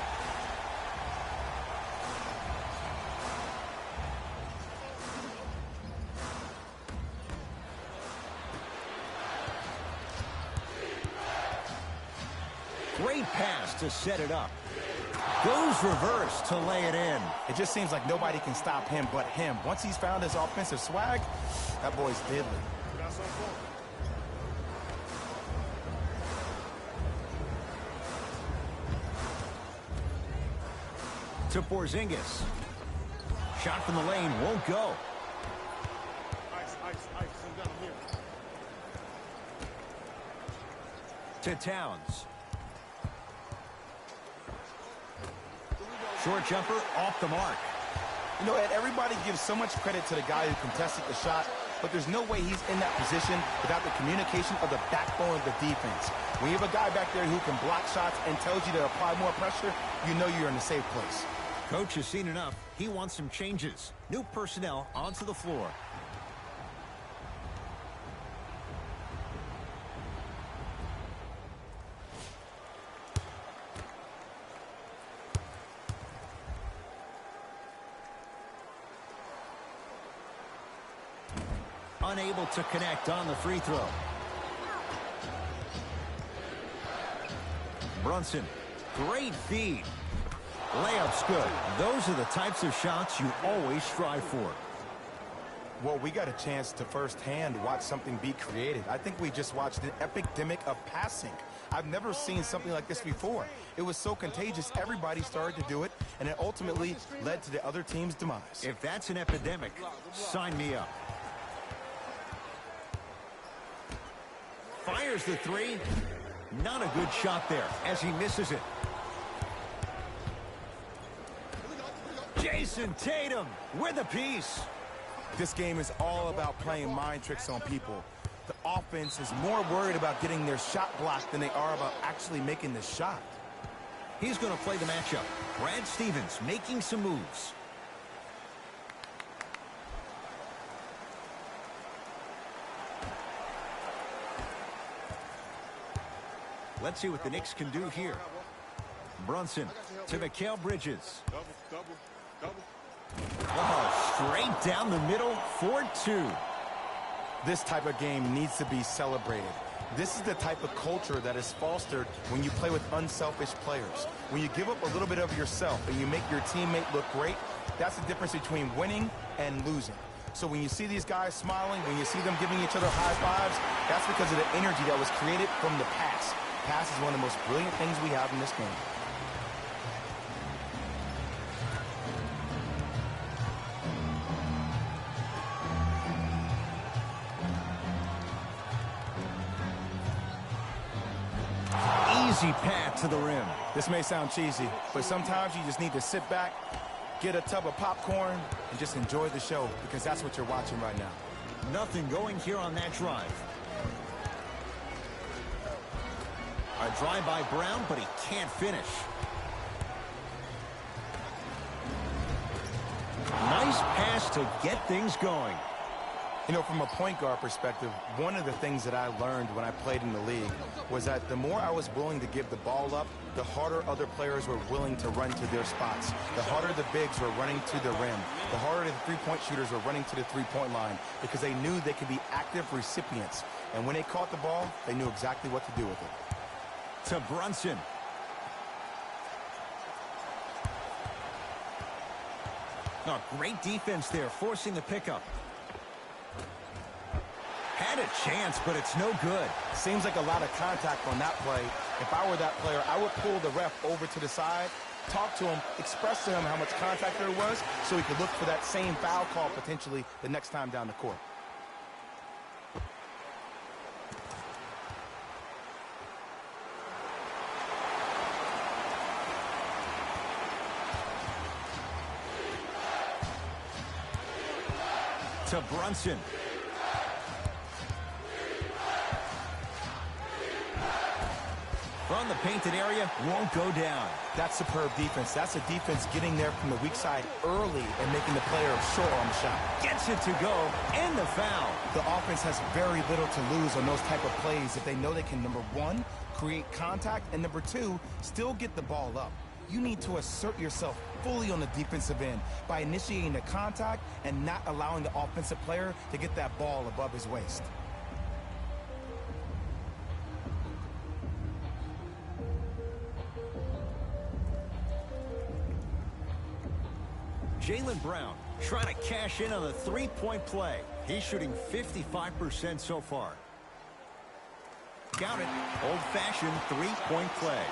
Great pass to set it up. Goes reverse to lay it in. It just seems like nobody can stop him but him. Once he's found his offensive swag, that boy's deadly. To Porzingis. Shot from the lane won't go. Ice, send down here. To Towns. Short jumper off the mark. You know, Ed, everybody gives so much credit to the guy who contested the shot, but there's no way he's in that position without the communication of the backbone of the defense. When you have a guy back there who can block shots and tells you to apply more pressure, you know you're in a safe place. Coach has seen enough. He wants some changes. New personnel onto the floor. Unable to connect on the free throw. Brunson, great feed. Layup's good. Those are the types of shots you always strive for. Well, we got a chance to firsthand watch something be created. I think we just watched an epidemic of passing. I've never seen something like this before. It was so contagious, everybody started to do it, and it ultimately led to the other team's demise. If that's an epidemic, sign me up. Fires the three. Not a good shot there as he misses it. Jason Tatum with a piece. This game is all about playing mind tricks on people. The offense is more worried about getting their shot blocked than they are about actually making the shot. He's going to play the matchup. Brad Stevens making some moves. Let's see what the Knicks can do here. Brunson to Mikal Bridges. Double. Oh, straight down the middle for two. This type of game needs to be celebrated. This is the type of culture that is fostered when you play with unselfish players. When you give up a little bit of yourself and you make your teammate look great, that's the difference between winning and losing. So when you see these guys smiling, when you see them giving each other high fives, that's because of the energy that was created from the pass. Pass is one of the most brilliant things we have in this game. Easy path to the rim. This may sound cheesy, but sometimes you just need to sit back, get a tub of popcorn, and just enjoy the show, because that's what you're watching right now. Nothing going here on that drive. A drive by Brown, but he can't finish. Nice pass to get things going. You know, from a point guard perspective, one of the things that I learned when I played in the league was that the more I was willing to give the ball up, the harder other players were willing to run to their spots. The harder the bigs were running to the rim. The harder the three-point shooters were running to the three-point line, because they knew they could be active recipients. And when they caught the ball, they knew exactly what to do with it. To Brunson. Oh, great defense there, forcing the pickup. Had a chance, but it's no good. Seems like a lot of contact on that play. If I were that player, I would pull the ref over to the side, talk to him, express to him how much contact there was, so he could look for that same foul call potentially the next time down the court. To Brunson. From the painted area, won't go down. That's superb defense. That's a defense getting there from the weak side early and making the player sure on the shot. Gets it to go, and the foul. The offense has very little to lose on those type of plays if they know they can, number one, create contact, and number two, still get the ball up. You need to assert yourself fully on the defensive end by initiating the contact and not allowing the offensive player to get that ball above his waist. Jaylen Brown trying to cash in on the three-point play. He's shooting 55% so far. Count it. Old-fashioned three-point play.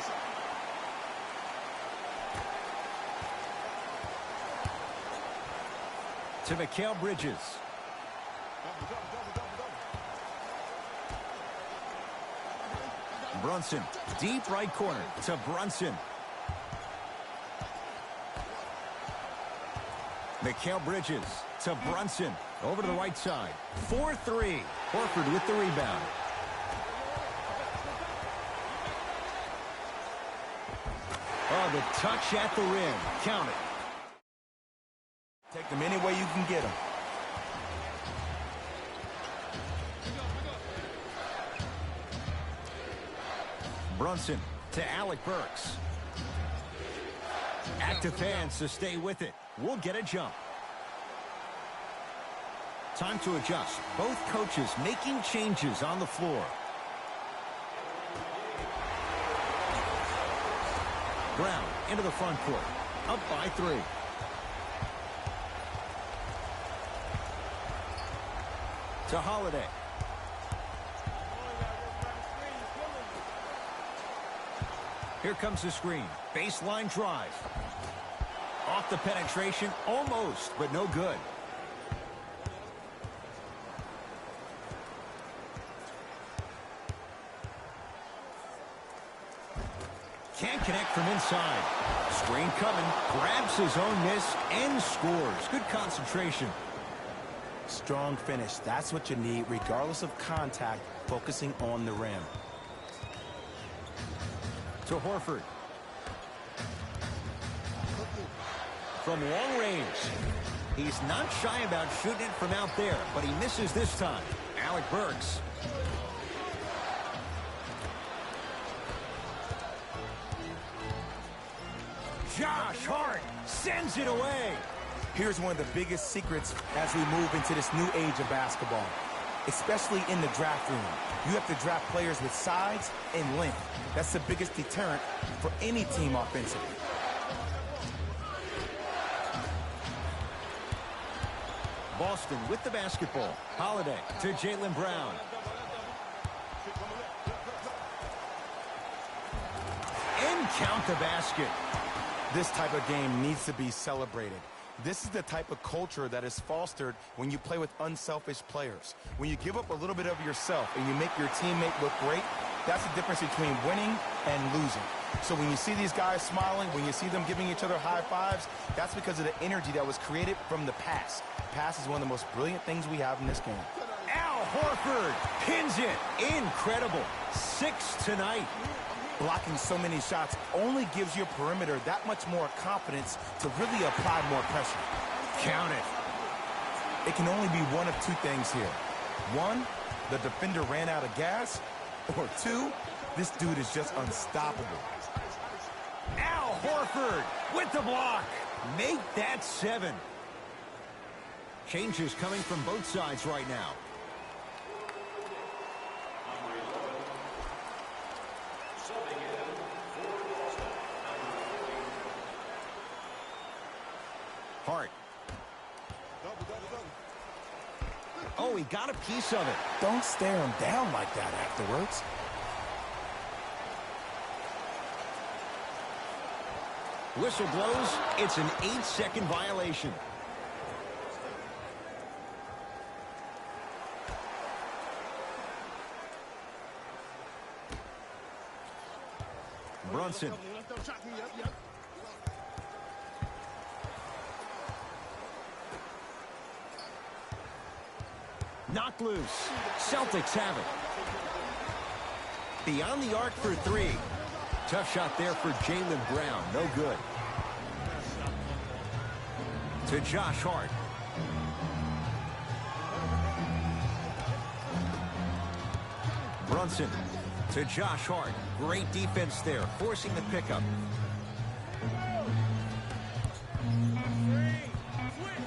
To Mikal Bridges. Brunson, deep right corner to Brunson. Mikal Bridges to Brunson. Over to the right side. 4-3. Horford with the rebound. Oh, the touch at the rim. Count it. Take them any way you can get them. Brunson to Alec Burks. Active fans to stay with it. We'll get a jump. Time to adjust. Both coaches making changes on the floor. Brown into the front court. Up by 3. To Holiday. Here comes the screen. Baseline drive. Off the penetration, almost, but no good. Can't connect from inside. Screen coming, grabs his own miss, and scores. Good concentration. Strong finish. That's what you need, regardless of contact, focusing on the rim. To Horford. From long range. He's not shy about shooting it from out there, but he misses this time. Alec Burks. Josh Hart sends it away. Here's one of the biggest secrets as we move into this new age of basketball, especially in the draft room. You have to draft players with size and length. That's the biggest deterrent for any team offensively. Boston with the basketball. Holiday to Jaylen Brown. And count the basket. This type of game needs to be celebrated. This is the type of culture that is fostered when you play with unselfish players. When you give up a little bit of yourself and you make your teammate look great, that's the difference between winning and losing. So when you see these guys smiling, when you see them giving each other high fives, that's because of the energy that was created from the pass. Pass is one of the most brilliant things we have in this game. Al Horford pins it. Incredible. 6 tonight. Blocking so many shots only gives your perimeter that much more confidence to really apply more pressure. Count it. It can only be one of two things here. One, the defender ran out of gas. Or two, this dude is just unstoppable. Al Horford with the block. Make that 7. Changes coming from both sides right now. Hart. Oh, he got a piece of it. Don't stare him down like that afterwards. Whistle blows. It's an 8-second violation. Brunson. Knocked loose. Celtics have it. Beyond the arc for 3. Tough shot there for Jaylen Brown. No good. To Josh Hart. Brunson to Josh Hart. Great defense there, forcing the pickup.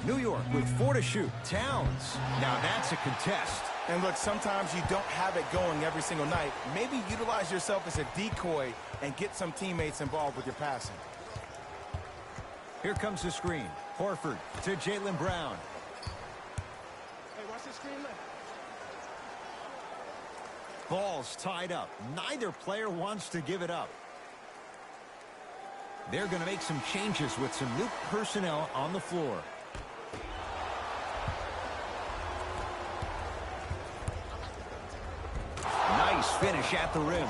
New York with 4 to shoot. Towns. Now that's a contest. And look, sometimes you don't have it going every single night. Maybe utilize yourself as a decoy and get some teammates involved with your passing. Here comes the screen. Horford to Jaylen Brown. Hey, watch the screen left. Ball's tied up. Neither player wants to give it up. They're going to make some changes with some new personnel on the floor. finish at the rim.